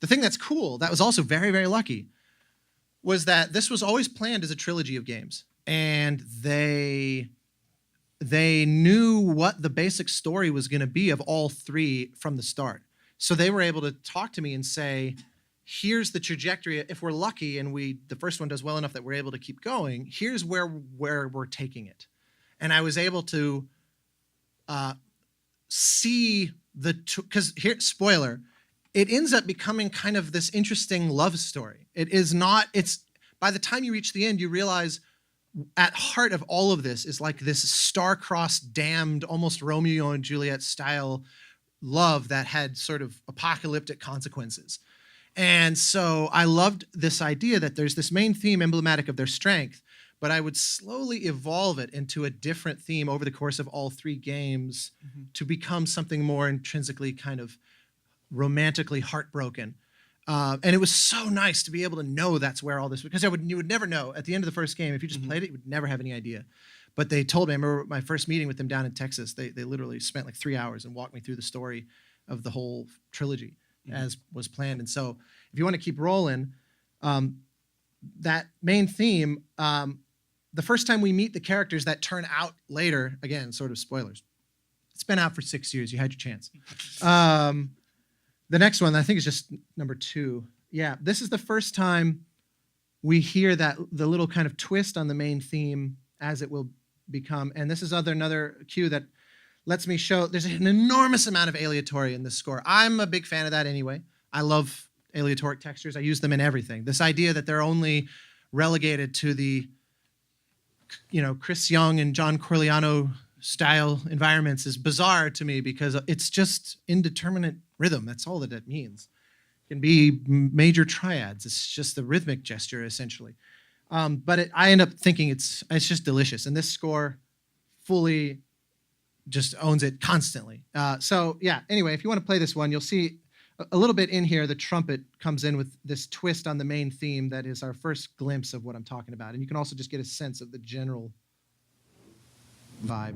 the thing that's cool, that was also very, very lucky, was that this was always planned as a trilogy of games. And they knew what the basic story was going to be of all three from the start. So they were able to talk to me and say, here's the trajectory. If we're lucky and the first one does well enough that we're able to keep going, here's where we're taking it. And I was able to see because here, spoiler, it ends up becoming kind of this interesting love story. It's by the time you reach the end, you realize at heart of all of this is like this star-crossed, damned, almost Romeo and Juliet style love that had sort of apocalyptic consequences. And so I loved this idea that there's this main theme emblematic of their strength, but I would slowly evolve it into a different theme over the course of all three games to become something more intrinsically kind of romantically heartbroken. And it was so nice to be able to know that's where all this, because you would never know at the end of the first game. If you just played it, you would never have any idea. But they told me, I remember my first meeting with them down in Texas, they literally spent like 3 hours and walked me through the story of the whole trilogy as was planned. And so if you want to keep rolling, that main theme, the first time we meet the characters that turn out later, again, sort of spoilers. It's been out for 6 years. You had your chance. The next one, I think, is just number 2. Yeah, this is the first time we hear that the little kind of twist on the main theme as it will become. And this is another cue that lets me show there's an enormous amount of aleatory in this score. I'm a big fan of that anyway. I love aleatoric textures. I use them in everything. This idea that they're only relegated to the, Chris Young and John Corigliano style environments is bizarre to me because it's just indeterminate rhythm. That's all that it means. It can be major triads. It's just a rhythmic gesture, essentially. But I end up thinking it's just delicious. And this score fully just owns it constantly. So yeah, anyway, if you want to play this one, you'll see a little bit in here, the trumpet comes in with this twist on the main theme that is our first glimpse of what I'm talking about. And you can also just get a sense of the general vibe.